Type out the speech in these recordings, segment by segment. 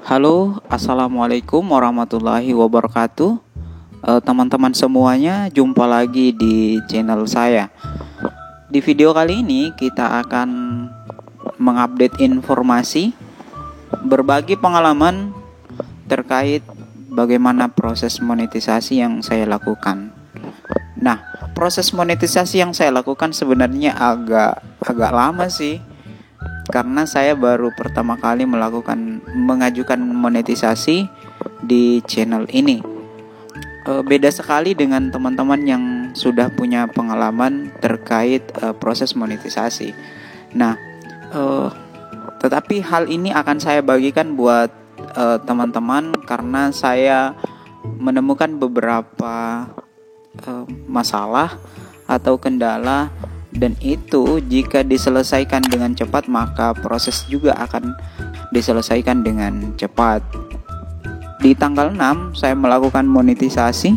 Halo, assalamualaikum warahmatullahi wabarakatuh. Teman-teman semuanya, jumpa lagi di channel saya. Di video kali ini kita akan mengupdate informasi, berbagi pengalaman terkait bagaimana proses monetisasi yang saya lakukan. Nah, proses monetisasi yang saya lakukan sebenarnya agak lama sih. Karena saya baru pertama kali mengajukan monetisasi di channel ini. Beda sekali dengan teman-teman yang sudah punya pengalaman terkait proses monetisasi. Nah, tetapi hal ini akan saya bagikan buat teman-teman karena saya menemukan beberapa masalah atau kendala. Dan itu jika diselesaikan dengan cepat, maka proses juga akan diselesaikan dengan cepat. Di tanggal 6 saya melakukan monetisasi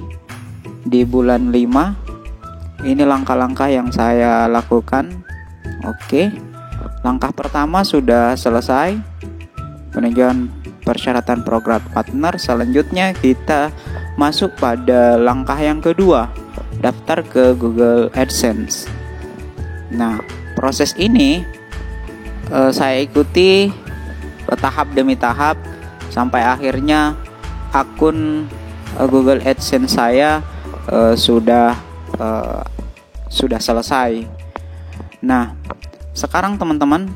di bulan 5. Ini langkah-langkah yang saya lakukan. Oke. Langkah pertama sudah selesai, peninjauan persyaratan program partner. Selanjutnya kita masuk pada langkah yang kedua, daftar ke Google AdSense. Nah, proses ini saya ikuti tahap demi tahap sampai akhirnya akun Google AdSense saya sudah selesai. Nah, sekarang teman-teman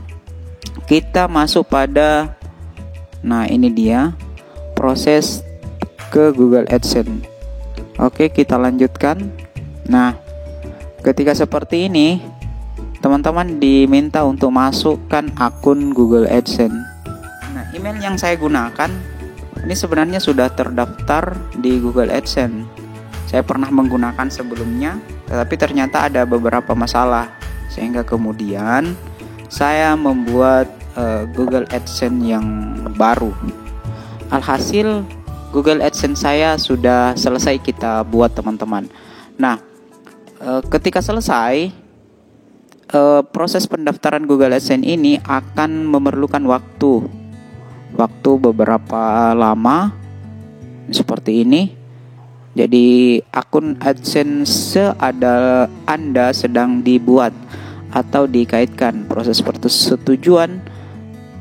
kita masuk pada, nah ini dia proses ke Google AdSense. Oke, kita lanjutkan. Nah, ketika seperti ini, teman-teman diminta untuk masukkan akun Google AdSense. Nah, email yang saya gunakan ini sebenarnya sudah terdaftar di Google AdSense. Saya pernah menggunakan sebelumnya, tetapi ternyata ada beberapa masalah, sehingga kemudian saya membuat Google AdSense yang baru. Alhasil Google AdSense saya sudah selesai kita buat, teman-teman. Nah, ketika selesai, proses pendaftaran Google AdSense ini akan memerlukan waktu beberapa lama seperti ini. Jadi akun AdSense Anda sedang dibuat atau dikaitkan. Proses persetujuan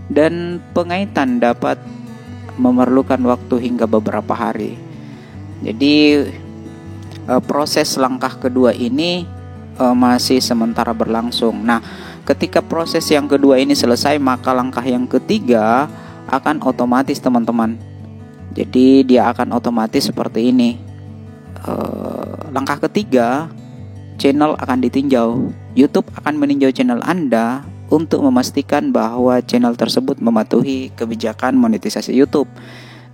dan pengaitan dapat memerlukan waktu hingga beberapa hari. Jadi proses langkah kedua ini masih sementara berlangsung. Nah, ketika proses yang kedua ini selesai, maka langkah yang ketiga akan otomatis, teman-teman. Jadi dia akan otomatis seperti ini. Langkah ketiga, channel akan ditinjau. YouTube akan meninjau channel Anda untuk memastikan bahwa channel tersebut mematuhi kebijakan monetisasi YouTube.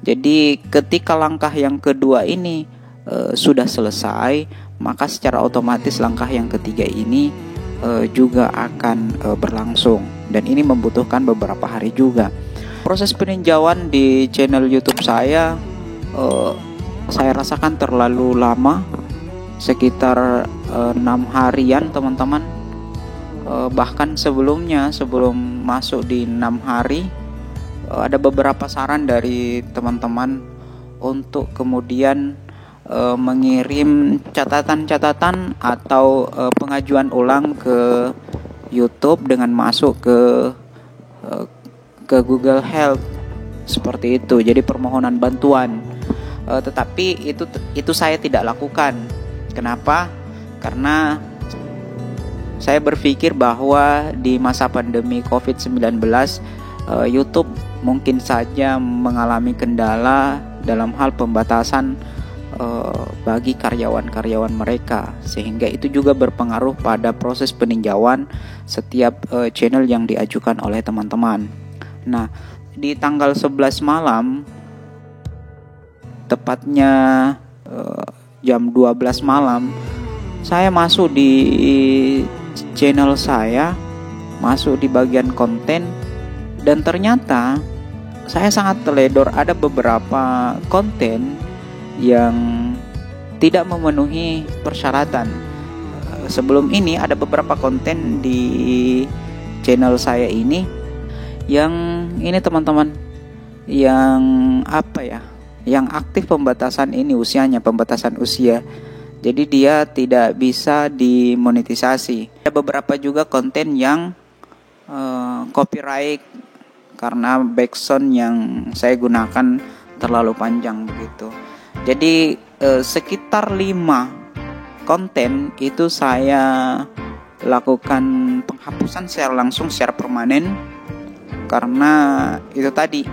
Jadi ketika langkah yang kedua ini sudah selesai, maka secara otomatis langkah yang ketiga ini juga akan berlangsung, dan ini membutuhkan beberapa hari juga. Proses peninjauan di channel YouTube saya rasakan terlalu lama, sekitar 6 harian, teman-teman. Bahkan sebelum masuk di 6 hari, ada beberapa saran dari teman-teman untuk kemudian mengirim catatan-catatan atau pengajuan ulang ke YouTube dengan masuk ke Google Help seperti itu. Jadi permohonan bantuan. Tetapi itu saya tidak lakukan. Kenapa? Karena saya berpikir bahwa di masa pandemi COVID-19 YouTube mungkin saja mengalami kendala dalam hal pembatasan bagi karyawan-karyawan mereka, sehingga itu juga berpengaruh pada proses peninjauan setiap channel yang diajukan oleh teman-teman. Nah, di tanggal 11 malam, tepatnya jam 12 malam, saya masuk di channel saya, masuk di bagian konten, dan ternyata saya sangat teledor. Ada beberapa konten yang tidak memenuhi persyaratan. Sebelum ini ada beberapa konten di channel saya ini yang ini, teman-teman, yang yang aktif pembatasan ini usianya, pembatasan usia. Jadi dia tidak bisa dimonetisasi. Ada beberapa juga konten yang copyright karena backsound yang saya gunakan terlalu panjang begitu. Jadi sekitar 5 konten itu saya lakukan penghapusan secara langsung, secara permanen, karena itu tadi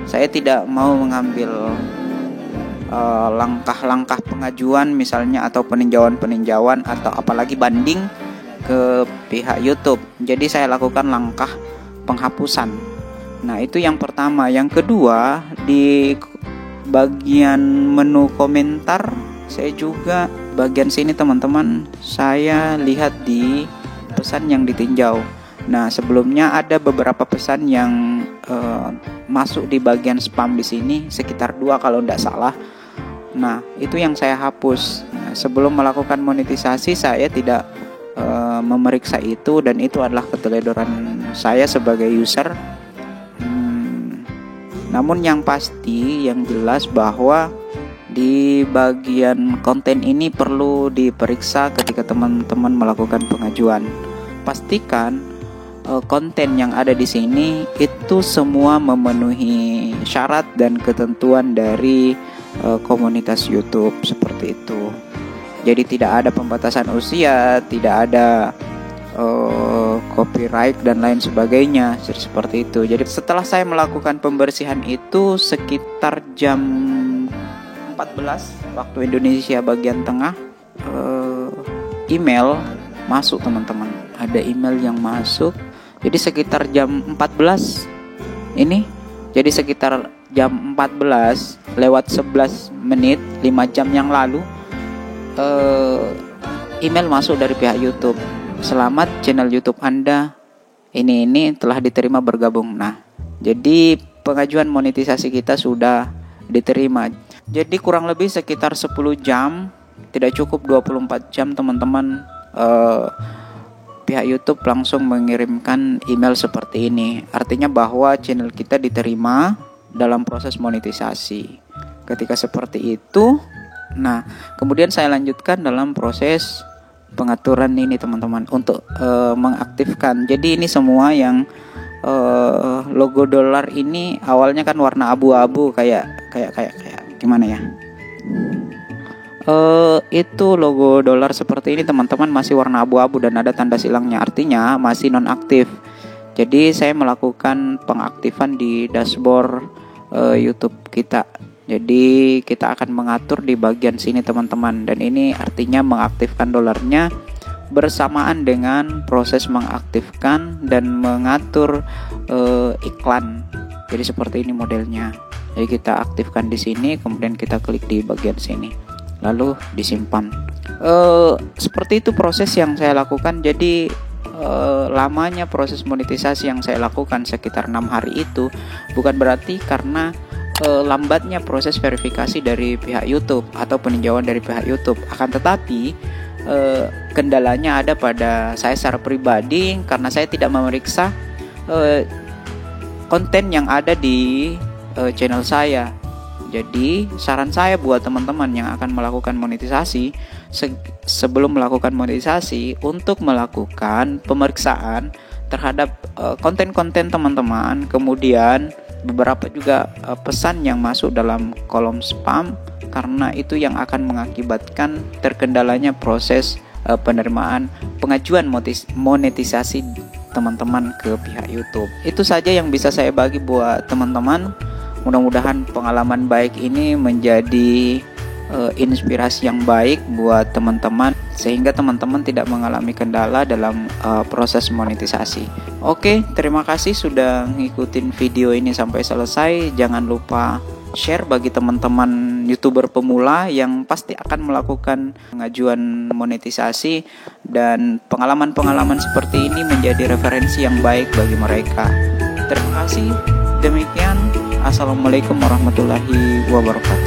saya tidak mau mengambil langkah-langkah pengajuan misalnya, atau peninjauan atau apalagi banding ke pihak YouTube. Jadi saya lakukan langkah penghapusan. Nah, itu yang pertama. Yang kedua, di bagian menu komentar, saya juga bagian sini teman-teman, saya lihat di pesan yang ditinjau. Nah, sebelumnya ada beberapa pesan yang masuk di bagian spam di sini, sekitar 2 kalau tidak salah. Nah, itu yang saya hapus. Nah, sebelum melakukan monetisasi, saya tidak memeriksa itu, dan itu adalah keteledoran saya sebagai user. Namun yang pasti, yang jelas bahwa di bagian konten ini perlu diperiksa ketika teman-teman melakukan pengajuan. Pastikan konten yang ada di sini itu semua memenuhi syarat dan ketentuan dari komunitas YouTube seperti itu. Jadi tidak ada pembatasan usia, tidak ada copyright dan lain sebagainya, seperti itu. Jadi setelah saya melakukan pembersihan itu sekitar jam 14 waktu Indonesia bagian tengah, email masuk teman-teman. Ada email yang masuk. Jadi sekitar jam 14 ini, jadi sekitar jam 14 lewat 11 menit, 5 jam yang lalu, email masuk dari pihak YouTube. Selamat, channel YouTube Anda ini telah diterima bergabung. Nah, jadi pengajuan monetisasi kita sudah diterima. Jadi kurang lebih sekitar 10 jam, tidak cukup 24 jam teman-teman, pihak YouTube langsung mengirimkan email seperti ini. Artinya bahwa channel kita diterima dalam proses monetisasi. Ketika seperti itu, nah kemudian saya lanjutkan dalam proses pengaturan ini teman-teman untuk mengaktifkan. Jadi ini semua yang logo dolar ini awalnya kan warna abu-abu, kayak gimana ya? Itu logo dolar seperti ini teman-teman masih warna abu-abu dan ada tanda silangnya, artinya masih nonaktif. Jadi saya melakukan pengaktifan di dashboard YouTube kita. Jadi kita akan mengatur di bagian sini teman-teman, dan ini artinya mengaktifkan dolarnya bersamaan dengan proses mengaktifkan dan mengatur iklan. Jadi seperti ini modelnya. Jadi kita aktifkan di sini, kemudian kita klik di bagian sini, lalu disimpan. Seperti itu proses yang saya lakukan. Jadi lamanya proses monetisasi yang saya lakukan sekitar 6 hari itu bukan berarti karena lambatnya proses verifikasi dari pihak YouTube atau peninjauan dari pihak YouTube. Akan tetapi kendalanya ada pada saya secara pribadi, karena saya tidak memeriksa konten yang ada di channel saya. Jadi saran saya buat teman-teman yang akan melakukan monetisasi, sebelum melakukan monetisasi, untuk melakukan pemeriksaan terhadap konten-konten teman-teman, kemudian beberapa juga pesan yang masuk dalam kolom spam, karena itu yang akan mengakibatkan terkendalanya proses penerimaan pengajuan monetisasi teman-teman ke pihak YouTube. Itu saja yang bisa saya bagi buat teman-teman. Mudah-mudahan pengalaman baik ini menjadi inspirasi yang baik buat teman-teman, sehingga teman-teman tidak mengalami kendala dalam proses monetisasi. Oke, terima kasih sudah ngikutin video ini sampai selesai. Jangan lupa share bagi teman-teman YouTuber pemula yang pasti akan melakukan pengajuan monetisasi, dan pengalaman-pengalaman seperti ini menjadi referensi yang baik bagi mereka. Terima kasih. Demikian, assalamualaikum warahmatullahi wabarakatuh.